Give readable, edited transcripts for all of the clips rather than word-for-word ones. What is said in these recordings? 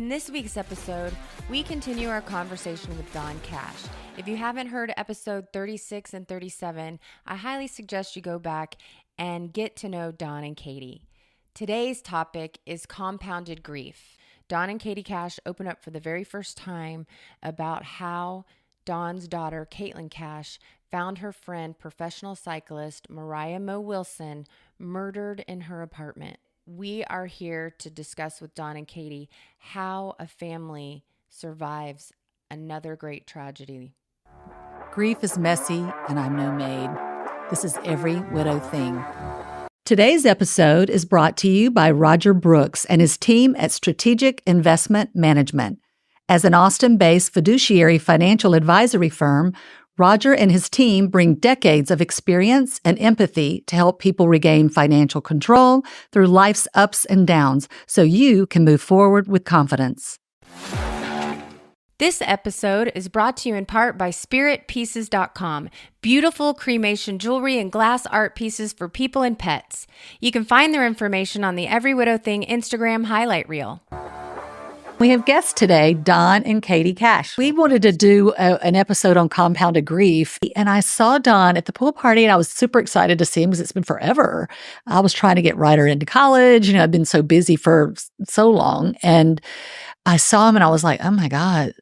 In this week's episode, we continue our conversation with Don Cash. If you haven't heard episode 36 and 37, I highly suggest you go back and get to know Don and Katie. Today's topic is compounded grief. Don and Katie Cash open up for the very first time about how Don's daughter, Caitlin Cash, found her friend, professional cyclist Moriah Mo Wilson, murdered in her apartment. We are here to discuss with Don and Katie how a family survives another great tragedy. Grief is messy, and I'm no maid. This is Every Widow Thing. Today's episode is brought to you by Roger Brooks and his team at Strategic Investment Management. As an Austin-based fiduciary financial advisory firm, Roger and his team bring decades of experience and empathy to help people regain financial control through life's ups and downs so you can move forward with confidence. This episode is brought to you in part by spiritpieces.com, beautiful cremation jewelry and glass art pieces for people and pets. You can find their information on the Every Widow Thing Instagram highlight reel. We have guests today, Don and Katie Cash. We wanted to do an episode on compounded grief, and I saw Don at the pool party, and I was super excited to see him because it's been forever. I was trying to get Ryder into college. I've been so busy for so long, and I saw him, and I was like, oh my God,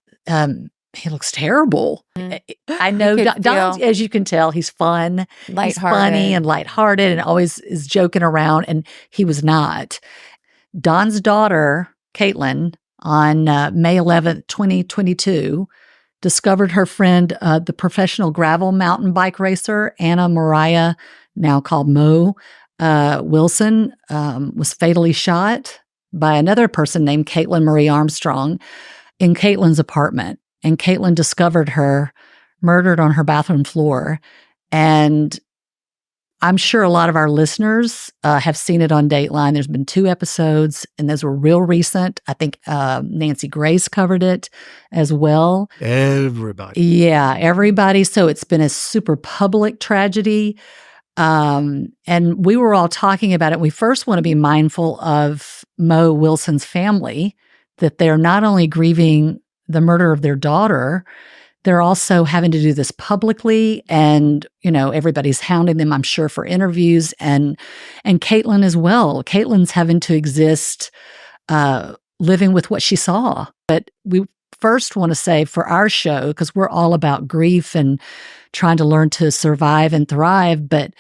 he looks terrible. I know Don, as you can tell, he's fun. He's funny and lighthearted and always is joking around, and he was not. Don's daughter, Caitlin, on May 11th, 2022, discovered her friend, the professional gravel mountain bike racer, Anna Moriah, now called Mo Wilson, was fatally shot by another person named Caitlin Marie Armstrong in Caitlin's apartment. And Caitlin discovered her murdered on her bathroom floor. And I'm sure a lot of our listeners have seen it on Dateline. There's been 2 episodes, and those were real recent. I think Nancy Grace covered it as well. Everybody. Yeah, everybody. So it's been a super public tragedy. And we were all talking about it. We first want to be mindful of Mo Wilson's family, that they're not only grieving the murder of their daughter, they're also having to do this publicly, and, everybody's hounding them, I'm sure, for interviews, and Caitlin as well. Caitlin's having to exist, living with what she saw. But we first want to say for our show, because we're all about grief and trying to learn to survive and thrive, but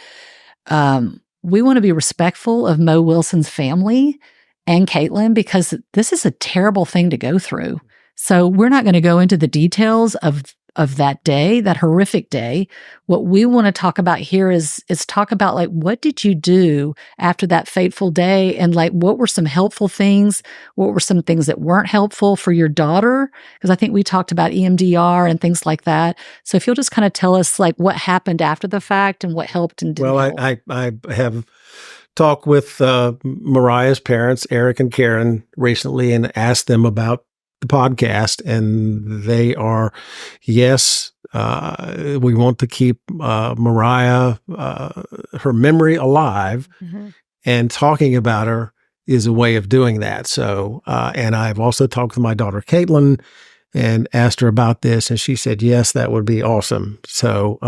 we want to be respectful of Mo Wilson's family and Caitlin, because this is a terrible thing to go through. So we're not going to go into the details of that day, that horrific day. What we want to talk about here is talk about, what did you do after that fateful day? And what were some helpful things? What were some things that weren't helpful for your daughter? Because I think we talked about EMDR and things like that. So if you'll just kind of tell us what happened after the fact and what helped and didn't help. I have talked with Moriah's parents, Eric and Karen, recently, and asked them about the podcast, and they are, yes, we want to keep Moriah, her memory alive, and talking about her is a way of doing that. So, and I've also talked to my daughter, Caitlin, and asked her about this, and she said, yes, that would be awesome. So,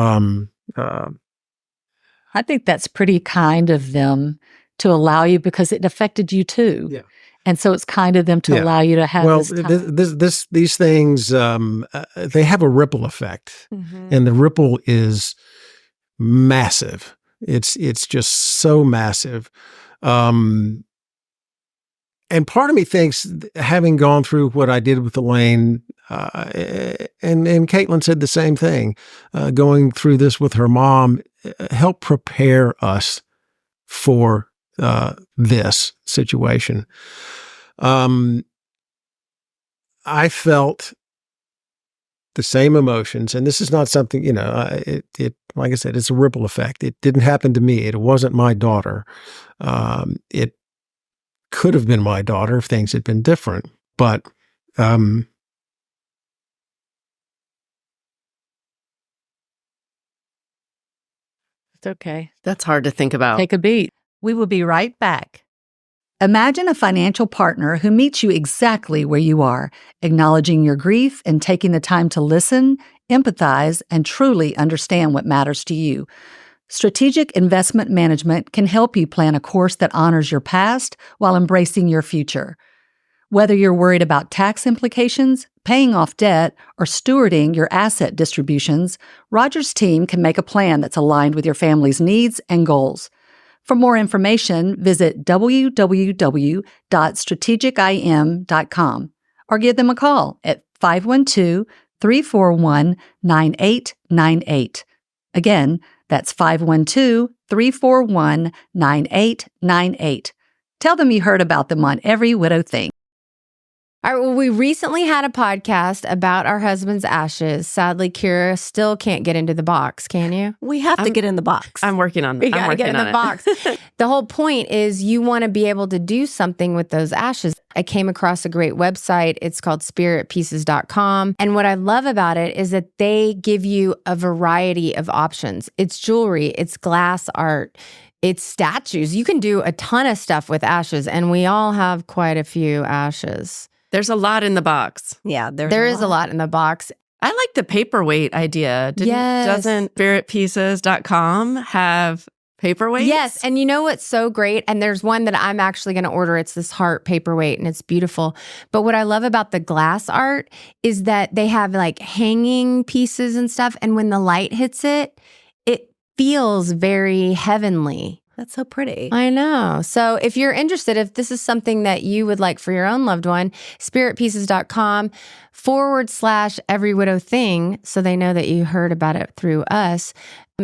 I think that's pretty kind of them to allow you, because it affected you too. Yeah. And so it's kind of them to allow you to have this time. These things, they have a ripple effect, and the ripple is massive. It's just so massive. And part of me thinks, having gone through what I did with Elaine, and Caitlin said the same thing, going through this with her mom, helped prepare us for this situation. I felt the same emotions, and this is not something, it like I said, it's a ripple effect. It didn't happen to me. It wasn't my daughter. It could have been my daughter if things had been different, but, it's okay. That's hard to think about. Take a beat. We will be right back. Imagine a financial partner who meets you exactly where you are, acknowledging your grief and taking the time to listen, empathize, and truly understand what matters to you. Strategic investment management can help you plan a course that honors your past while embracing your future. Whether you're worried about tax implications, paying off debt, or stewarding your asset distributions, Roger's team can make a plan that's aligned with your family's needs and goals. For more information, visit www.strategicim.com or give them a call at 512-341-9898. Again, that's 512-341-9898. Tell them you heard about them on Every Widow Thing. All right, well, we recently had a podcast about our husband's ashes. Sadly, Kira still can't get into the box, can you? We have to get in the box. I'm working on it. We gotta get in the box. The whole point is you want to be able to do something with those ashes. I came across a great website. It's called spiritpieces.com. And what I love about it is that they give you a variety of options. It's jewelry, it's glass art, it's statues. You can do a ton of stuff with ashes, and we all have quite a few ashes. There's a lot in the box. Yeah, there is a lot in the box. I like the paperweight idea. Doesn't spiritpieces.com have paperweights? Yes. And you know what's so great? And there's one that I'm actually going to order. It's this heart paperweight and it's beautiful. But what I love about the glass art is that they have like hanging pieces and stuff. And when the light hits it, it feels very heavenly. That's so pretty. I know. So if you're interested, if this is something that you would like for your own loved one, spiritpieces.com/every widow thing, so they know that you heard about it through us,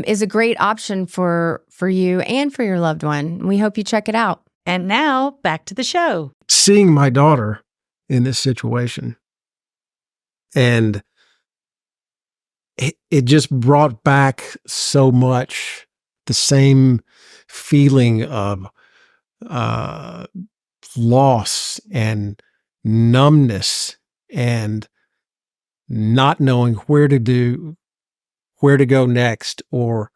is a great option for you and for your loved one. We hope you check it out. And now, back to the show. Seeing my daughter in this situation, and it just brought back so much the same feeling of loss and numbness and not knowing where to go next or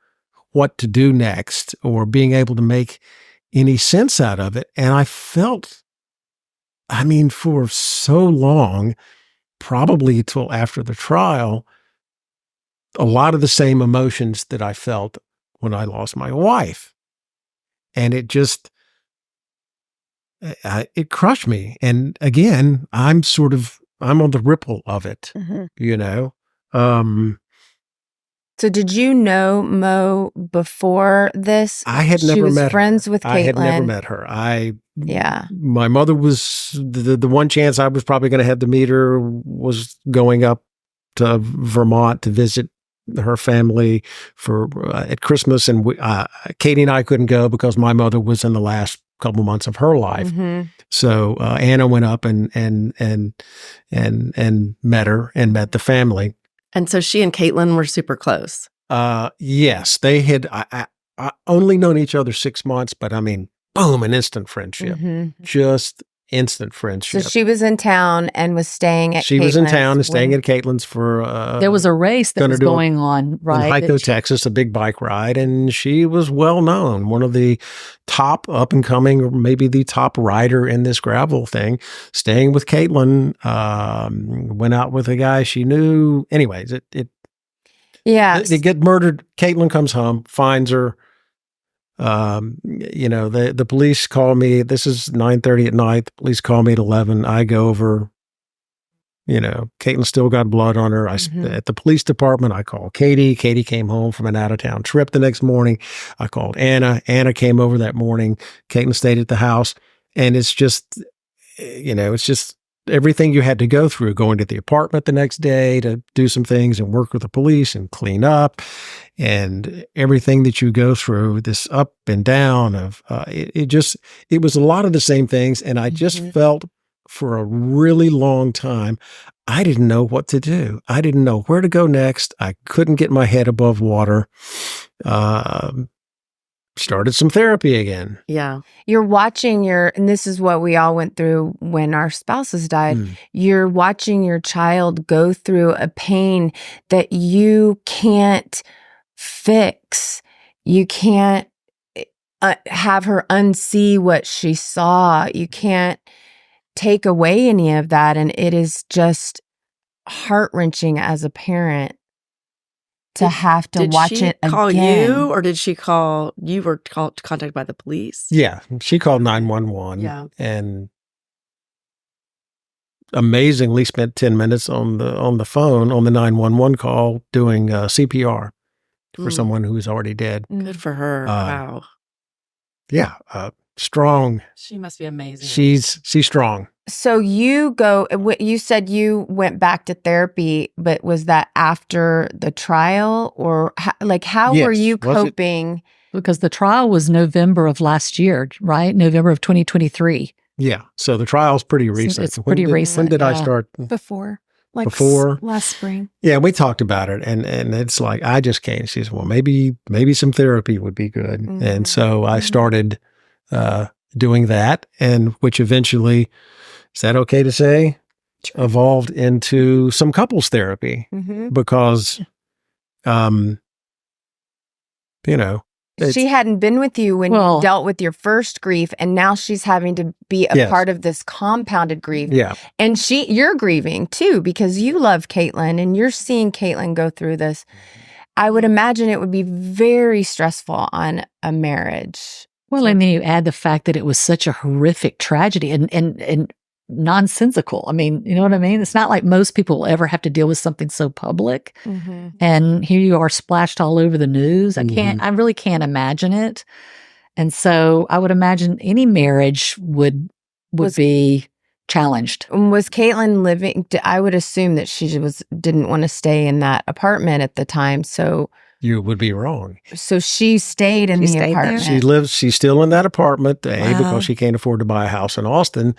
what to do next or being able to make any sense out of it. And I felt, for so long, probably till after the trial, a lot of the same emotions that I felt when I lost my wife. And it just, it crushed me. And again, I'm on the ripple of it, you know? So did you know Mo before this? I had never met her. She was friends with Caitlin. I had never met her. Yeah. My mother was, the one chance I was probably going to have to meet her was going up to Vermont to visit her family for at Christmas, and Katie and I couldn't go because my mother was in the last couple months of her life. So Anna went up and met her and met the family. And so she and Caitlin were super close. Yes, they had I only known each other 6 months, but boom, an instant friendship, just instant friendship. So she was in town and was staying at She was in town and staying at Caitlin's for there was a race that was going on, right? In Hyco, Texas, a big bike ride, and she was well known, one of the top up and coming, or maybe the top rider in this gravel thing. Staying with Caitlin, went out with a guy she knew. Anyways, they get murdered. Caitlin comes home, finds her. The police call me. This is 9:30 at night. The police call me at 11. I go over. Caitlin still got blood on her. At the police department, I call Katie. Katie came home from an out of town trip the next morning. I called Anna. Anna came over that morning. Caitlin stayed at the house, and it's just everything you had to go through, going to the apartment the next day to do some things and work with the police and clean up, and everything that you go through, this up and down of it was a lot of the same things. And I just felt for a really long time, I didn't know what to do. I didn't know where to go next. I couldn't get my head above water. Started some therapy again. Yeah. You're watching and this is what we all went through when our spouses died. You're watching your child go through a pain that you can't fix. You can't, have her unsee what she saw. You can't take away any of that. And it is just heart-wrenching as a parent to have to watch Did she it call again. you, or did she call you? Were contacted by the police? Yeah, she called 911. Yeah. And amazingly spent 10 minutes on the phone on the 911 call doing CPR for someone who was already dead. Good for her. Wow. Yeah, strong. She must be amazing. She's strong. So you said you went back to therapy, but was that after the trial, or how Yes. were you Was it- coping? Because the trial was November of last year, right? November of 2023. Yeah, so the trial's pretty recent. it's pretty recent, When did I yeah. start? Before. Before? Last spring. Yeah, we talked about it, and it's like I just can't. She said, "Well, maybe some therapy would be good," and so I started doing that, and which eventually, is that okay to say, evolved into some couples therapy because, She hadn't been with you when you dealt with your first grief, and now she's having to be a part of this compounded grief. Yeah, and you're grieving too because you love Caitlin and you're seeing Caitlin go through this. I would imagine it would be very stressful on a marriage. Well, and then you add the fact that it was such a horrific tragedy and nonsensical. I mean, you know what I mean? It's not like most people will ever have to deal with something so public. And here you are splashed all over the news. I really can't imagine it. And so I would imagine any marriage would be challenged. Was Caitlin living? I would assume that she didn't want to stay in that apartment at the time. So you would be wrong. So she stayed in the apartment. She's still in that apartment, because she can't afford to buy a house in Austin.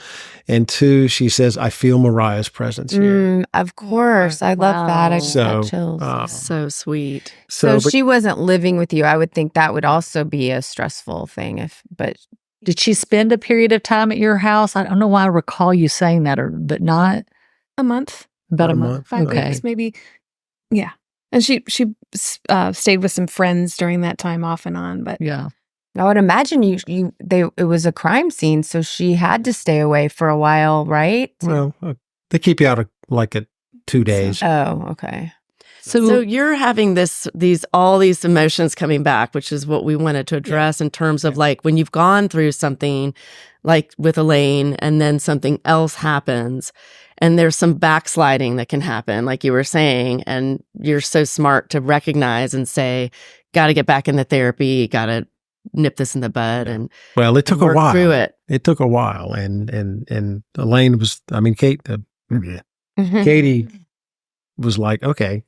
And two, she says, I feel Moriah's presence here. Of course. I love that. I just got chills. So sweet. So she wasn't living with you. I would think that would also be a stressful thing. But did she spend a period of time at your house? I don't know why I recall you saying that, but not a month. About a month. 5 weeks, maybe. Yeah. And she stayed with some friends during that time off and on, but yeah. I would imagine it was a crime scene, so she had to stay away for a while, right? Well, they keep you out of at 2 days. Oh, okay. So you're having all these emotions coming back, which is what we wanted to address in terms of when you've gone through something like with Elaine and then something else happens and there's some backsliding that can happen, like you were saying, and you're so smart to recognize and say, got to get back into therapy, got to nip this in the bud. And it took a while. Through it. It took a while. And Elaine Katie was like, okay,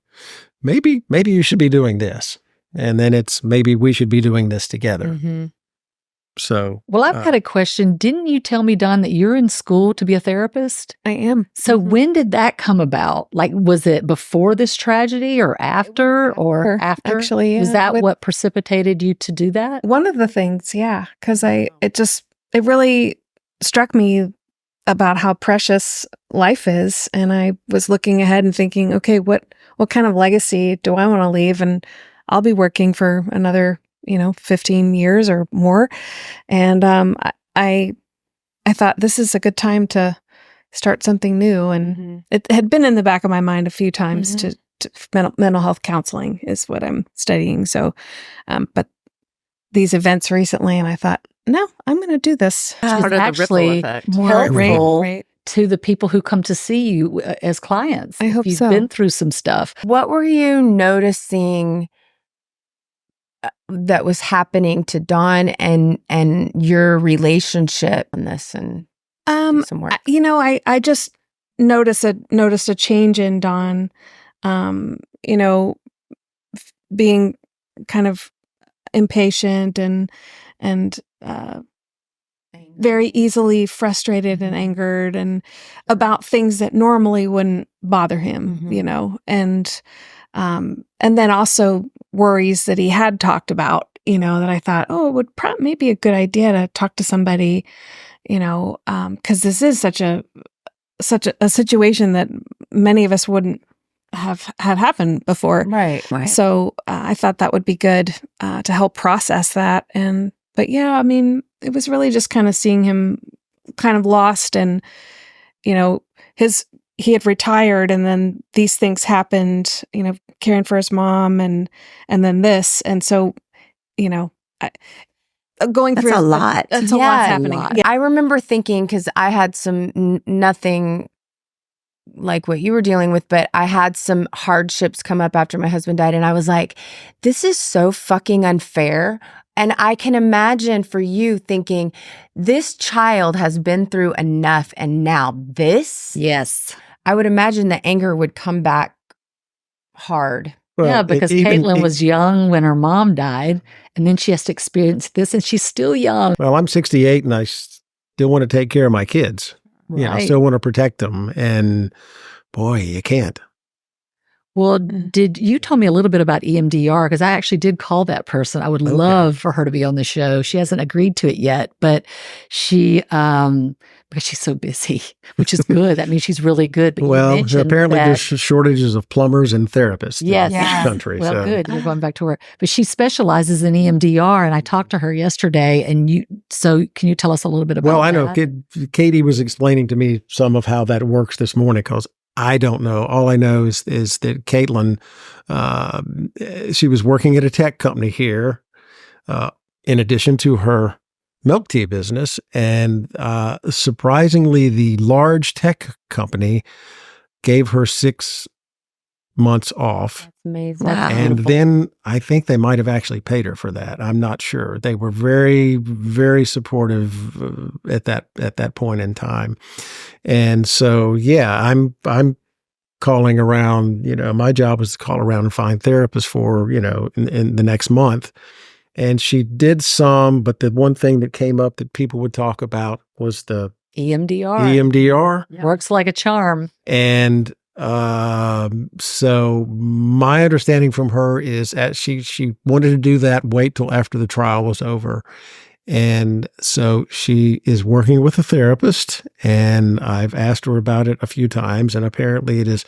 maybe you should be doing this. And then it's maybe we should be doing this together. So, well, I've got a question. Didn't you tell me, Dawn, that you're in school to be a therapist? I am. So when did that come about? Was it before this tragedy or after or after? Actually, yeah. Was that what precipitated you to do that? One of the things, yeah, because it really struck me about how precious life is. And I was looking ahead and thinking, okay, what kind of legacy do I want to leave? And I'll be working for another 15 years or more. And I thought this is a good time to start something new. And it had been in the back of my mind a few times to mental health counseling is what I'm studying. So, but these events recently, and I thought, no, I'm going to do this. Part of the ripple effect. More helpful to the people who come to see you as clients. I hope you've so. been through some stuff. What were you noticing that was happening to Dawn and your relationship on this and some work? I just noticed a change in Dawn, being kind of impatient and very easily frustrated and angered and about things that normally wouldn't bother him, and then also worries that he had talked about, that I thought, it would maybe be a good idea to talk to somebody, because this is such a situation that many of us wouldn't have had happen before. Right. So I thought that would be good to help process that. And yeah, I mean, it was really just kind of seeing him kind of lost, and he had retired, and then these things happened, caring for his mom, and then this, and so I, going That's through a lot. That's a lot's happening. Yeah. I remember thinking, because I had some nothing like what you were dealing with, but I had some hardships come up after my husband died, and I was like, this is so fucking unfair. And I can imagine for you thinking, this child has been through enough, and now this? Yes. I would imagine the anger would come back hard. Yeah, because Caitlin was young when her mom died, and then she has to experience this, and she's still young. Well, I'm 68, and I still want to take care of my kids. Right. I still want to protect them. And boy, you can't. Well, you told me a little bit about EMDR, because I actually did call that person. I would love for her to be on the show. She hasn't agreed to it yet, but she, because she's so busy, which is good. That means she's really good. But well, apparently there's shortages of plumbers and therapists in this country. Well, good. You're going back to work. But she specializes in EMDR, and I talked to her yesterday. And so can you tell us a little bit about that? Well, I know Katie was explaining to me some of how that works this morning, because I don't know. All I know is that Caitlin, she was working at a tech company here, in addition to her milk tea business. And surprisingly, the large tech company gave her 6 months off. That's amazing. Wow. And then I think they might have actually paid her for that. I'm not sure. They were very, very supportive at that point in time. And so, yeah, I'm calling around. My job was to call around and find therapists for, in the next month. And she did some, but the one thing that came up that people would talk about was the EMDR. EMDR. Works like a charm. And so my understanding from her is that she wanted to do that, wait till after the trial was over. And so she is working with a therapist, and I've asked her about it a few times, and apparently it is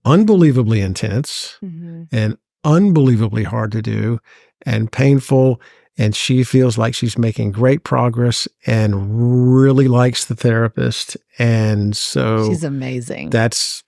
unbelievably intense and unbelievably hard to do and painful. And she feels like she's making great progress and really likes the therapist. And so she's amazing. That's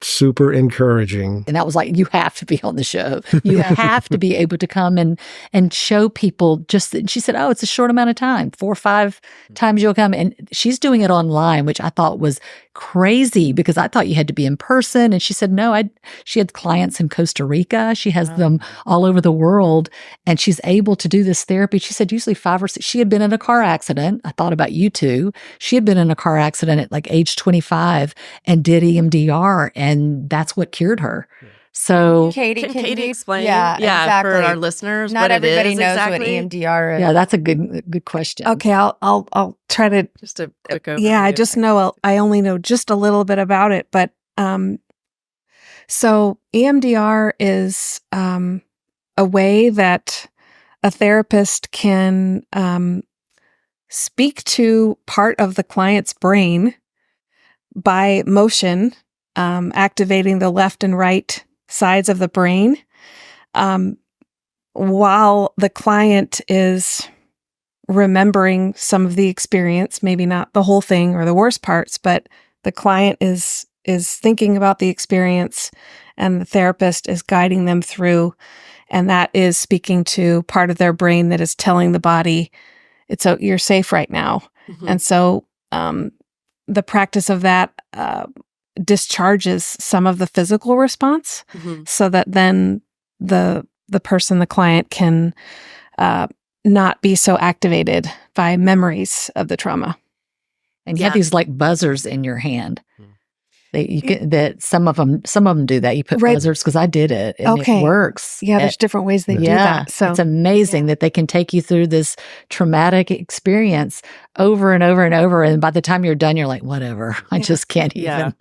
super encouraging. And that was like, you have to be on the show. You have to be able to come and show people she said, oh, it's a short amount of time, 4 or 5 times you'll come. And she's doing it online, which I thought was crazy, because I thought you had to be in person. And she said, no, she had clients in Costa Rica. She has them all over the world, and she's able to do this therapy. She said usually 5 or 6, she had been in a car accident. I thought about you too. She had been in a car accident at like age 25 and did EMDR, and that's what cured her. So Katie, can Katie you explain? Yeah, exactly. For our listeners, not what everybody it is knows exactly? what EMDR is. yeah, that's a good question. Okay, I'll try to. Just a quick overview. Yeah, I just know I only know just a little bit about it, but so EMDR is a way that a therapist can speak to part of the client's brain by motion, activating the left and right sides of the brain, while the client is remembering some of the experience, maybe not the whole thing or the worst parts, but the client is thinking about the experience, and the therapist is guiding them through, and that is speaking to part of their brain that is telling the body, you're safe right now. And so the practice of that discharges some of the physical response, so that then the person, the client, can not be so activated by memories of the trauma. And you have these like buzzers in your hand. Some of them do that. You put buzzers, because I did it, and it works. Yeah, there's different ways they do that. So it's amazing that they can take you through this traumatic experience over and over and over. And by the time you're done, you're like, whatever. I just can't even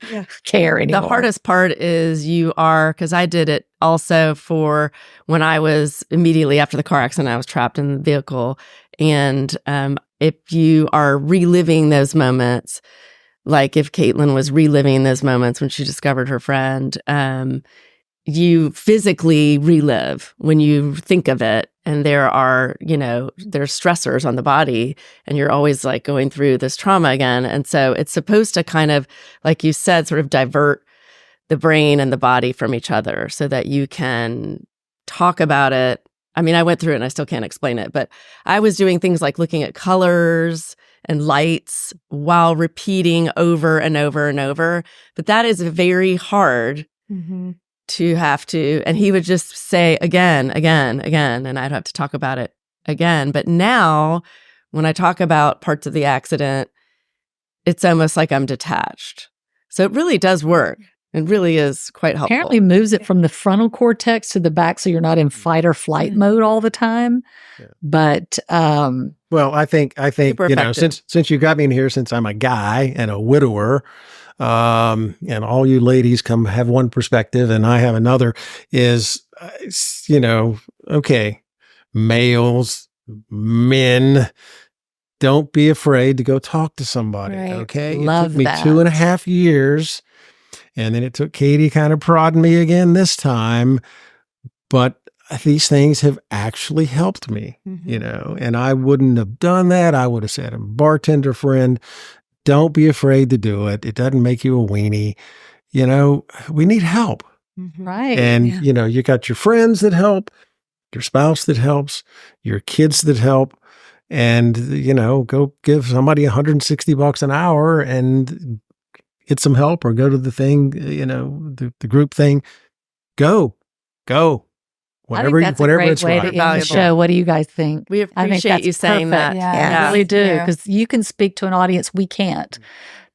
care anymore. The hardest part is because I did it also for when I was immediately after the car accident, I was trapped in the vehicle. And if you are reliving those moments, like if Caitlin was reliving those moments when she discovered her friend, you physically relive when you think of it. and there are, there's stressors on the body, and you're always like going through this trauma again. And so it's supposed to kind of, like you said, sort of divert the brain and the body from each other so that you can talk about it. I mean, I went through it and I still can't explain it, but I was doing things like looking at colors and lights while repeating over and over and over. But that is very hard to have to. And he would just say again, again, again, and I'd have to talk about it again. But now when I talk about parts of the accident, it's almost like I'm detached. So it really does work. It really is quite helpful. Apparently moves it from the frontal cortex to the back so you're not in fight or flight mode all the time. Yeah. But well, I think since you got me in here, since I'm a guy and a widower, and all you ladies have one perspective and I have another, is okay, males, men, don't be afraid to go talk to somebody. Right. Okay. Love it took me that. 2.5 years. And then it took Katie kind of prodding me again this time. But these things have actually helped me, and I wouldn't have done that. I would have said, a bartender friend, don't be afraid to do it. It doesn't make you a weenie. We need help. right. And, you got your friends that help, your spouse that helps, your kids that help. And, go give somebody $160 an hour and get some help, or go to the thing, the group thing. Go. Whatever, I think that's whatever a great it's way right. to end the show. What do you guys think? We I think appreciate that's you saying that. perfect. Yeah. I really do, Yeah. because you can speak to an audience we can't.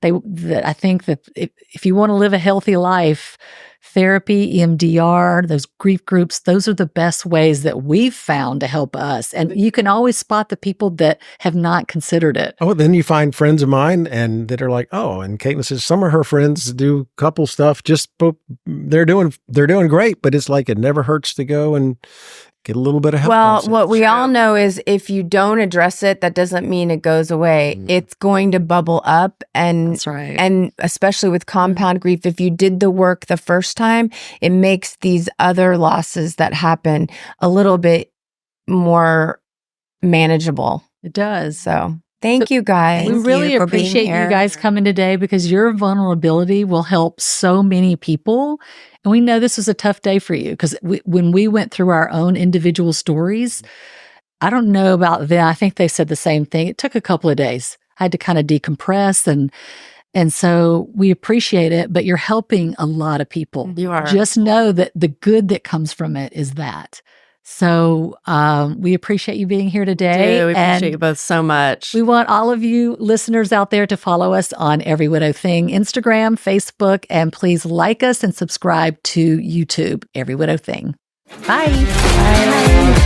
I think that if you want to live a healthy life, therapy, EMDR, those grief groups, those are the best ways that we've found to help us. And you can always spot the people that have not considered it. Oh, then you find friends of mine and that are like, oh, and Caitlin says some of her friends do couple stuff. They're doing great, but it's like it never hurts to go and get a little bit of help. Well, what we all know is if you don't address it, that doesn't mean it goes away. It's going to bubble up. And That's right. And especially with compound grief, if you did the work the first time, it makes these other losses that happen a little bit more manageable. It does. So thank you guys. We really for being appreciate you here. guys coming today, because your vulnerability will help so many people. And we know this was a tough day for you, because when we went through our own individual stories, I don't know about them. I think they said the same thing. It took a couple of days. I had to kind of decompress, and so we appreciate it, but you're helping a lot of people. You are. Just know that the good that comes from it is that. So we appreciate you being here today. We and appreciate you both so much. we want all of you listeners out there to follow us on Every Widow Thing, Instagram, Facebook, and please like us and subscribe to YouTube, Every Widow Thing. Bye. Bye.